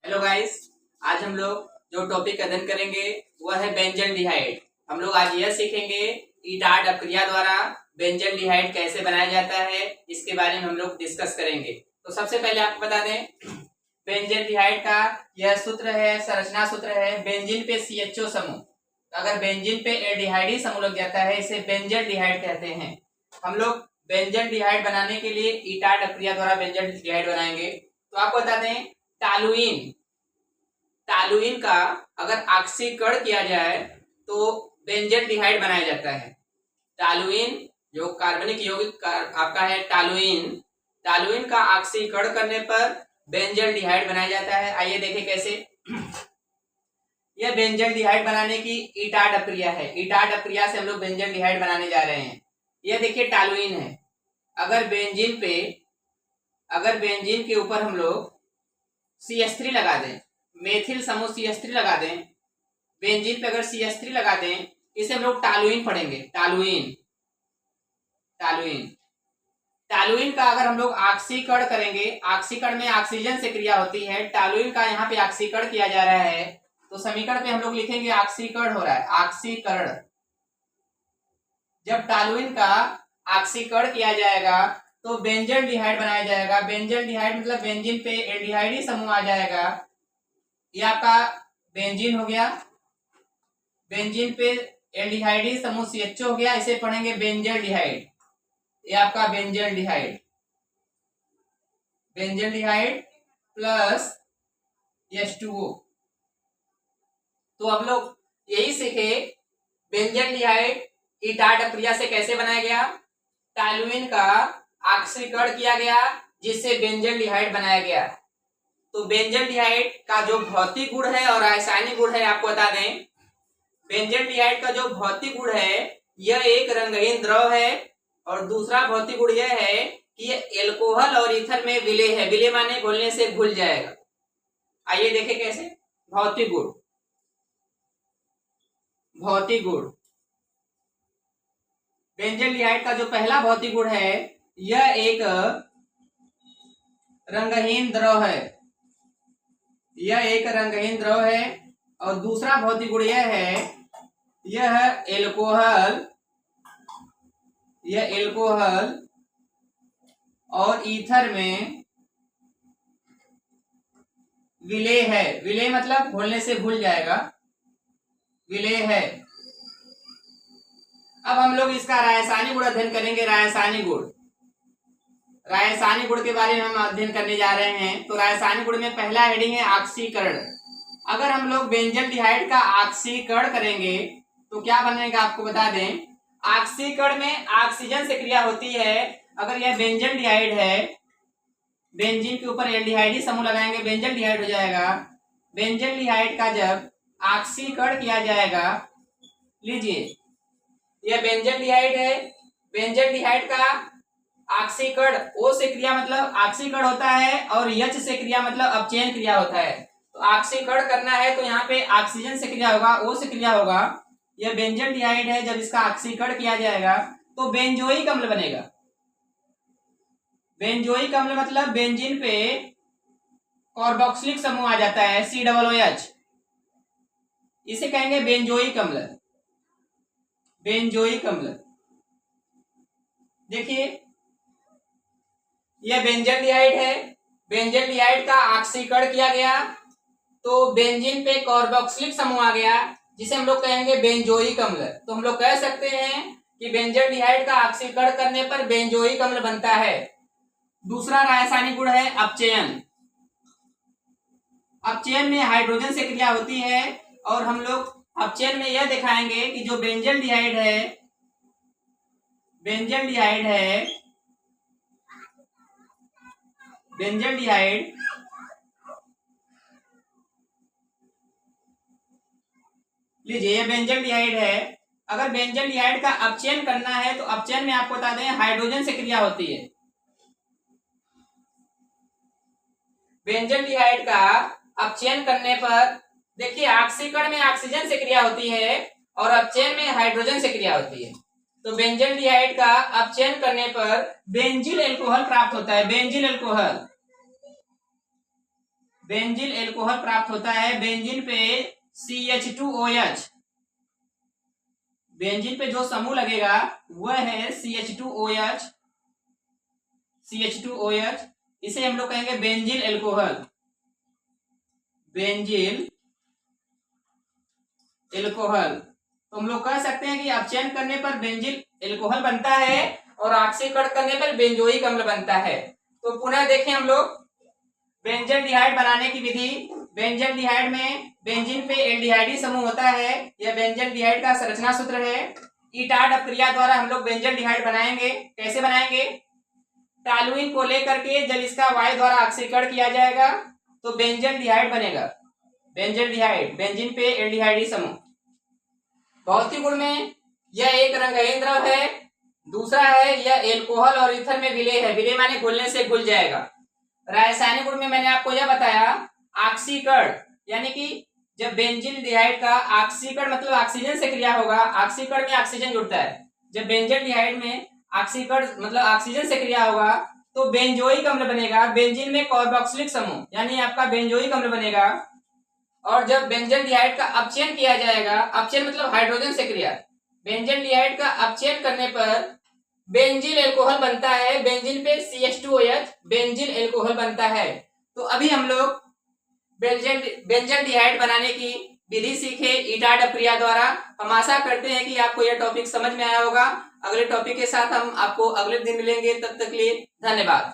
Hello guys, आज हम लोग जो टॉपिक का अध्ययन करेंगे वह है बेंजल्डिहाइड। हम लोग आज यह सीखेंगे ईटाड अपक्रिया द्वारा बेंजल्डिहाइड कैसे बनाया जाता है, इसके बारे में हम लोग डिस्कस करेंगे। तो सबसे पहले आपको बता दें, बेंजल्डिहाइड का यह सूत्र है, संरचना सूत्र है बेंजीन पे CHO समूह। अगर बेंजीन पे एल्डिहाइड समूह लग जाता है, इसे बेंजल्डिहाइड कहते हैं। हम लोग बेंजल्डिहाइड बनाने के लिए ईटाड अपक्रिया द्वारा बेंजल्डिहाइड बनाएंगे। तो आपको बता दें, टालुइन का अगर ऑक्सीकरण किया जाए तो बेंजल्डिहाइड बनाया जाता है। टालुइन जो कार्बनिक यौगिक आपका है, टालुइन का ऑक्सीकरण करने पर बेंजल्डिहाइड बनाया जाता है। आइए देखें कैसे। यह बेंजल्डिहाइड बनाने की ईटाड अपक्रिया है। ईटाड अपक्रिया से हम लोग बेंजल्डिहाइड बनाने जा रहे हैं। यह देखिए टालुइन है। अगर बेंजीन के ऊपर हम लोग CH3 लगा दें, मेथिल समूह CH3 लगा दें, बेंजीन पे अगर CH3 लगा दें, इसे हम लोग टालुइन पढ़ेंगे। टालुइन का अगर हम लोग ऑक्सीकरण करेंगे, ऑक्सीकरण में ऑक्सीजन से क्रिया होती है, टालुइन का यहाँ पे ऑक्सीकरण किया जा रहा है, तो समीकरण पे हम लोग लिखेंगे ऑक्सीकरण हो रहा है, ऑक्सीकरण। जब टालुइन का ऑक्सीकरण किया जाएगा तो बेंजल्डिहाइड बनाया जाएगा। बेंजल्डिहाइड मतलब बेंजीन पे एल्डिहाइड समूह आ जाएगा। यह आपका बेंजीन हो गया, बेंजीन पे एल्डिहाइड समूह CHO हो गया, इसे पढ़ेंगे बेंजल्डिहाइड। ये आपका बेंजल्डिहाइड प्लस H2O। तो हम लोग यही सीखे बेंजल्डिहाइड ईटाड अपक्रिया से कैसे बनाया गया। टालुइन का ऑक्सीकरण किया गया जिससे बेंजल्डिहाइड बनाया गया। तो बेंजल्डिहाइड का जो भौतिक गुण है और रासायनिक गुण है आपको बता दें। बेंजल्डिहाइड का जो भौतिक गुण है, यह एक रंगहीन द्रव है, और दूसरा भौतिक गुण यह है कि यह एल्कोहल और ईथर में विलेय है। विलेय माने घुलने से घुल जाएगा। आइए देखें कैसे। भौतिक गुण बेंजल्डिहाइड का जो पहला भौतिक गुण है, यह एक रंगहीन द्रव है, और दूसरा भौतिक गुण यह है, यह एल्कोहल और ईथर में विलेय है। विलेय मतलब घुलने से घुल जाएगा, विलेय है। अब हम लोग इसका रासायनिक गुण अध्ययन करेंगे। रासायनिक गुण के बारे में हम अध्ययन करने जा रहे हैं। तो रासायनिक गुण में पहला हेडिंग है ऑक्सीकरण। अगर हम लोग बेंजल्डिहाइड का ऑक्सीकरण करेंगे तो क्या बनेगा आपको बता दें। ऑक्सीकरण में ऑक्सीजन से क्रिया होती है। अगर यह बेंजल्डिहाइड है, बेंजीन के ऊपर एल्डिहाइड समूह लगाएंगे, बेंजल्डिहाइड हो जाएगा। बेंजल्डिहाइड का जब ऑक्सीकरण किया जाएगा, लीजिए यह बेंजल्डिहाइड है। बेंजल्डिहाइड का ऑक्सीकरण O से क्रिया मतलब ऑक्सीकरण होता है, और H से क्रिया मतलब अपचयन क्रिया होता है। तो ऑक्सीकरण करना है तो यहाँ पे ऑक्सीजन से क्रिया होगा, O से क्रिया होगा। यह बेंजल्डिहाइड है, जब इसका ऑक्सीकरण किया जाएगा तो बेंजोइक अम्ल बनेगा। बेंजोइक अम्ल मतलब बेंजीन पे कार्बोक्सिलिक समूह आ जाता है, COOH, इसे कहेंगे बेंजोइक अम्ल। देखिए यह बेंजल्डिहाइड है। बेंजल्डिहाइड का ऑक्सीकरण किया गया तो बेंजीन पे कार्बोक्सिलिक समूह आ गया, जिसे हम लोग कहेंगे बेंजोइक अम्ल। तो हम लोग कह सकते हैं कि बेंजल्डिहाइड का ऑक्सीकरण करने पर बेंजोइक अम्ल बनता है। दूसरा रासायनिक गुण है अपचयन। अपचयन में हाइड्रोजन से क्रिया होती है, और हम लोग अपचयन में यह दिखाएंगे कि जो बेंजल्डिहाइड लीजिए ये बेंजल्डिहाइड है। अगर बेंजल्डिहाइड का अपचयन करना है तो अपचयन में आपको बता दें हाइड्रोजन से क्रिया होती है। बेंजल्डिहाइड का अपचयन करने पर देखिए ऑक्सीकरण में ऑक्सीजन से क्रिया होती है, और अपचयन में हाइड्रोजन से क्रिया होती है। तो बेंजल्डिहाइड का अपचयन करने पर बेंजील अल्कोहल प्राप्त होता है। बेंजील अल्कोहल बेंजिल एल्कोहल प्राप्त होता है। बेंजीन पे CH2OH, बेंजीन पे जो समूह लगेगा वह है CH2OH, CH2OH। इसे हम लोग कहेंगे बेंजिल एल्कोहल, बेंजिल एल्कोहल। तो हम लोग कह सकते हैं कि अपचयन करने पर बेंजिल एल्कोहल बनता है और ऑक्सीकरण करने पर बेंजोइक अम्ल बनता है। तो पुनः देखें हम लोग बेंजल्डिहाइड बनाने की विधि। बेंजल्डिहाइड में बेंजीन पे एल्डिहाइडी समूह होता है। यह बेंजल्डिहाइड का संरचना सूत्र है। ईटाड अपक्रिया द्वारा हम लोग बेंजल्डिहाइड बनाएंगे। कैसे बनाएंगे? टॉलुइन को लेकर के जब इसका वायु द्वारा ऑक्सीकरण किया जाएगा तो बेंजल्डिहाइड बनेगा। बेंजल्डिहाइड, बेंजीन पे एल्डिहाइडी समूह। भौतिक गुण में यह एक रंगहीन द्रव है। दूसरा है यह एल्कोहल और ईथर में विलेय है। विलेय माने घुलने से घुल जाएगा। रासायनिक गुण में मैंने आपको यह बताया ऑक्सीकरण, यानी कि जब बेंजिल्डिहाइड का ऑक्सीकरण मतलब ऑक्सीजन से क्रिया होगा, ऑक्सीकरण में ऑक्सीजन जुड़ता है। जब बेंजिल्डिहाइड में ऑक्सीकरण मतलब ऑक्सीजन से क्रिया होगा तो बेंजोइक अम्ल बनेगा। बेंजीन में कार्बोक्सिलिक समूह यानी आपका बेंजोइक अम्ल बनेगा। और जब बेंजल्डिहाइड का अपचयन किया जाएगा, अपचयन मतलब हाइड्रोजन से क्रिया, बेंजल्डिहाइड का अपचयन करने पर बेंजिल एल्कोहल बनता है। बेंजीन पे CH2OH बेंजिल एल्कोहल बनता है। तो अभी हम लोग बेंजल्डिहाइड बनाने की विधि सीखे ईटाड अपक्रिया द्वारा। हम आशा करते हैं कि आपको यह टॉपिक समझ में आया होगा। अगले टॉपिक के साथ हम आपको अगले दिन मिलेंगे। तब तक के लिए धन्यवाद।